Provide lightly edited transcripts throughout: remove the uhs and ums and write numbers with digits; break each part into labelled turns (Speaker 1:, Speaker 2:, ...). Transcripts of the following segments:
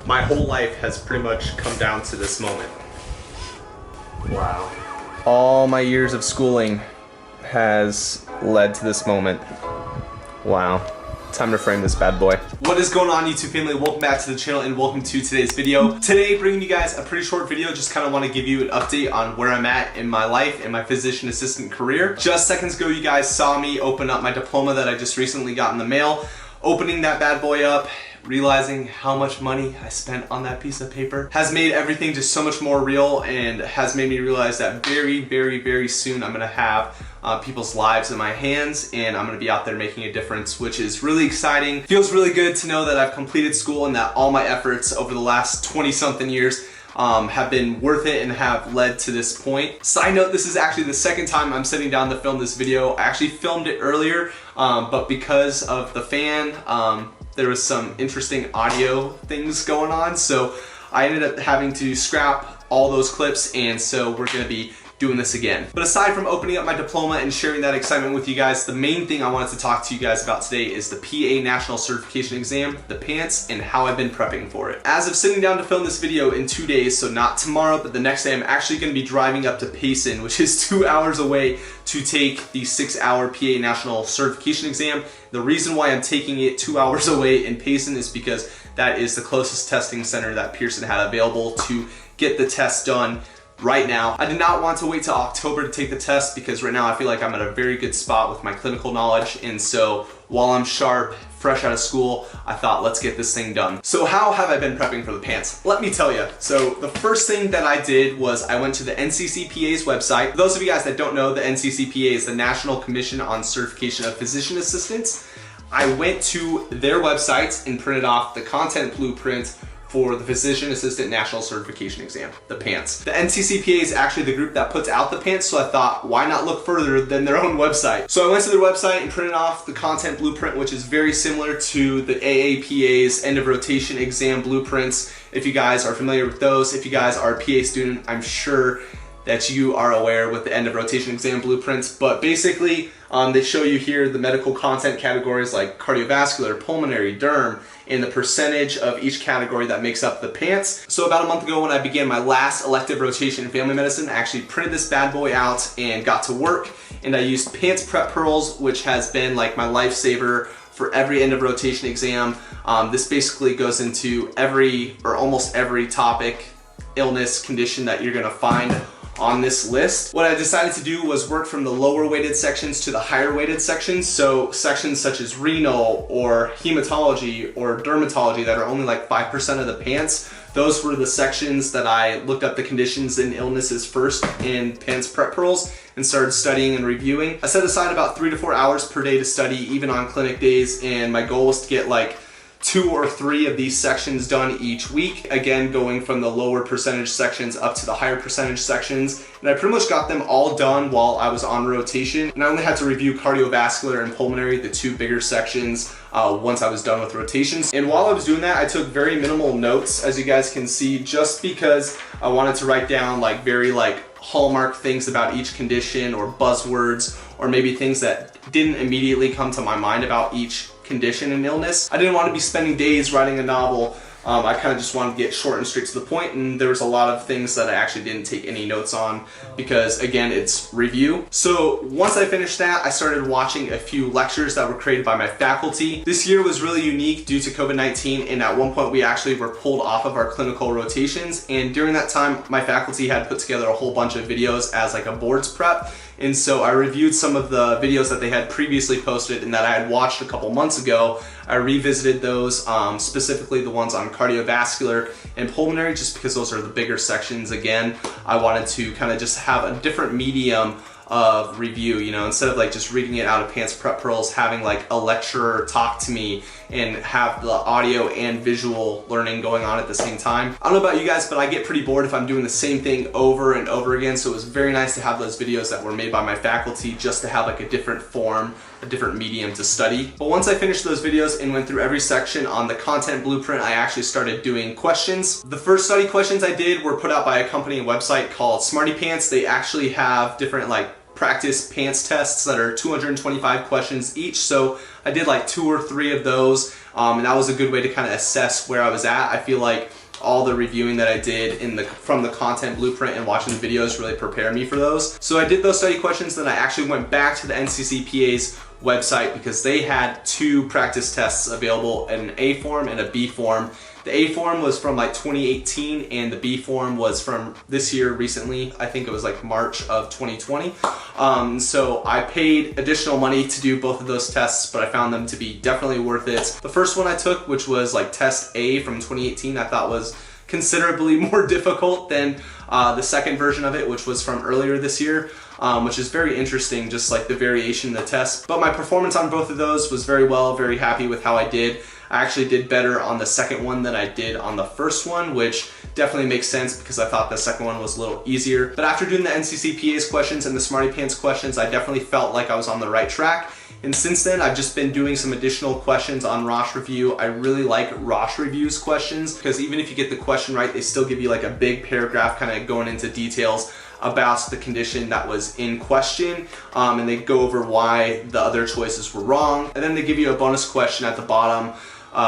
Speaker 1: My whole life has pretty much come down to this moment. Wow. All my years of schooling has led to this moment. Wow. Time to frame this bad boy. What is going on, YouTube family? Welcome back to the channel and welcome to today's video. Today, bringing you guys a pretty short video. Just kind of want to give you an update on where I'm at in my life and my physician assistant career. Just seconds ago, you guys saw me open up my diploma that I just recently got in the mail. Opening that bad boy up, realizing how much money I spent on that piece of paper has made everything just so much more real and has made me realize that very soon I'm gonna have people's lives in my hands and I'm gonna be out there making a difference, which is really exciting. Feels really good to know that I've completed school and that all my efforts over the last 20-something years have been worth it and have led to this point. Side note, this is actually the second time I'm sitting down to film this video. I actually filmed it earlier, but because of the fan, there was some interesting audio things going on, so I ended up having to scrap all those clips, and so we're gonna be doing this again. But aside from opening up my diploma and sharing that excitement with you guys, the main thing I wanted to talk to you guys about today is the PA National Certification Exam, the PANCE, and how I've been prepping for it. As of sitting down to film this video in 2 days, so not tomorrow, but the next day, I'm actually gonna be driving up to Payson, which is 2 hours away, to take the 6-hour PA National Certification Exam. The reason why I'm taking it 2 hours away in Payson is because that is the closest testing center that Pearson had available to get the test done right now. I did not want to wait till October to take the test because right now I feel like I'm at a very good spot with my clinical knowledge, and so while I'm sharp, fresh out of school, I thought let's get this thing done. So how have I been prepping for the PANCE? Let me tell you. So the first thing that I did was I went to the NCCPA's website. For those of you guys that don't know, the NCCPA is the National Commission on Certification of Physician Assistants. I went to their website and printed off the content blueprint for the Physician Assistant National Certification Exam, the PANCE. The NCCPA is actually the group that puts out the PANCE, so I thought, why not look further than their own website? So I went to their website and printed off the content blueprint, which is very similar to the AAPA's end of rotation exam blueprints. If you guys are familiar with those, if you guys are a PA student, I'm sure that you are aware with the end of rotation exam blueprints. But basically, they show you here the medical content categories like cardiovascular, pulmonary, derm, and the percentage of each category that makes up the PANCE. So about a month ago when I began my last elective rotation in family medicine, I actually printed this bad boy out and got to work. And I used PANCE Prep Pearls, which has been like my lifesaver for every end of rotation exam. This basically goes into every or almost every topic, illness, condition that you're gonna find on this list. What I decided to do was work from the lower weighted sections to the higher weighted sections. So sections such as renal or hematology or dermatology that are only like 5% of the PANCE, those were the sections that I looked up the conditions and illnesses first in PANCE Prep Pearls and started studying and reviewing. I set aside about 3 to 4 hours per day to study, even on clinic days, and my goal was to get like 2 or 3 of these sections done each week, again going from the lower percentage sections up to the higher percentage sections, and I pretty much got them all done while I was on rotation, and I only had to review cardiovascular and pulmonary, the 2 bigger sections, once I was done with rotations. And while I was doing that, I took very minimal notes, as you guys can see, just because I wanted to write down like very hallmark things about each condition or buzzwords or maybe things that didn't immediately come to my mind about each condition and illness. I didn't want to be spending days writing a novel. I kind of just wanted to get short and straight to the point, and there was a lot of things that I actually didn't take any notes on because, again, it's review. So once I finished that, I started watching a few lectures that were created by my faculty. This year was really unique due to COVID-19, and at one point we actually were pulled off of our clinical rotations, and during that time my faculty had put together a whole bunch of videos as like a boards prep. And so I reviewed some of the videos that they had previously posted and that I had watched a couple months ago. I revisited those, specifically the ones on cardiovascular and pulmonary, just because those are the bigger sections. Again, I wanted to kind of just have a different medium of review, you know, instead of like just reading it out of PANCE Prep Pearls, having like a lecturer talk to me and have the audio and visual learning going on at the same time. I don't know about you guys, but I get pretty bored if I'm doing the same thing over and over again, so it was very nice to have those videos that were made by my faculty just to have like a different form, a different medium to study. But once I finished those videos and went through every section on the content blueprint, I actually started doing questions. The first study questions I did were put out by a company and website called Smarty Pants. They actually have different like practice pants tests that are 225 questions each. So I did like 2 or 3 of those, and that was a good way to kind of assess where I was at. I feel like all the reviewing that I did from the content blueprint and watching the videos really prepared me for those. So I did those study questions, then I actually went back to the NCCPA's website because they had 2 practice tests available, an A form and a B form. The A form was from like 2018 and the B form was from this year recently. I think it was like March of 2020. So I paid additional money to do both of those tests, but I found them to be definitely worth it. The first one I took, which was like test A from 2018, I thought was considerably more difficult than the second version of it, which was from earlier this year, which is very interesting, just like the variation in the test. But my performance on both of those was very well, very happy with how I did. I actually did better on the second one than I did on the first one, which definitely makes sense because I thought the second one was a little easier. But after doing the NCCPA's questions and the Smarty Pants questions, I definitely felt like I was on the right track. And since then, I've just been doing some additional questions on Rosh Review. I really like Rosh Review's questions because even if you get the question right, they still give you like a big paragraph kind of going into details about the condition that was in question, and they go over why the other choices were wrong. And then they give you a bonus question at the bottom,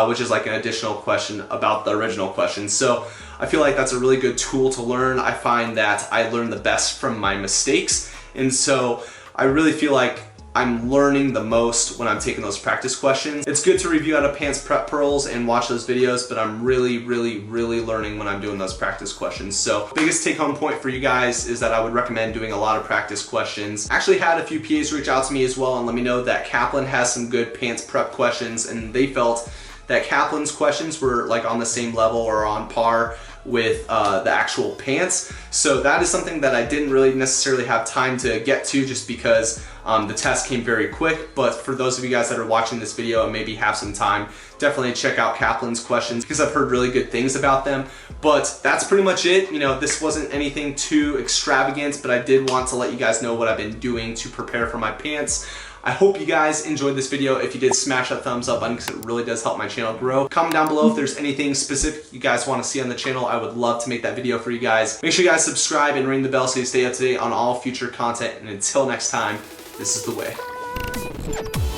Speaker 1: which is like an additional question about the original question. So I feel like that's a really good tool to learn. I find that I learn the best from my mistakes, and so I really feel like I'm learning the most when I'm taking those practice questions. It's good to review out of Pants Prep Pearls and watch those videos, but I'm really learning when I'm doing those practice questions. So biggest take home point for you guys is that I would recommend doing a lot of practice questions. Actually had a few PAs reach out to me as well and let me know that Kaplan has some good Pants Prep questions, and they felt that Kaplan's questions were like on the same level or on par with the actual pants. So that is something that I didn't really necessarily have time to get to just because the test came very quick. But for those of you guys that are watching this video and maybe have some time, definitely check out Kaplan's questions because I've heard really good things about them. But that's pretty much it. You know, this wasn't anything too extravagant, but I did want to let you guys know what I've been doing to prepare for my pants. I hope you guys enjoyed this video. If you did, smash that thumbs up button because it really does help my channel grow. Comment down below if there's anything specific you guys want to see on the channel. I would love to make that video for you guys. Make sure you guys subscribe and ring the bell so you stay up to date on all future content. And until next time, this is the way.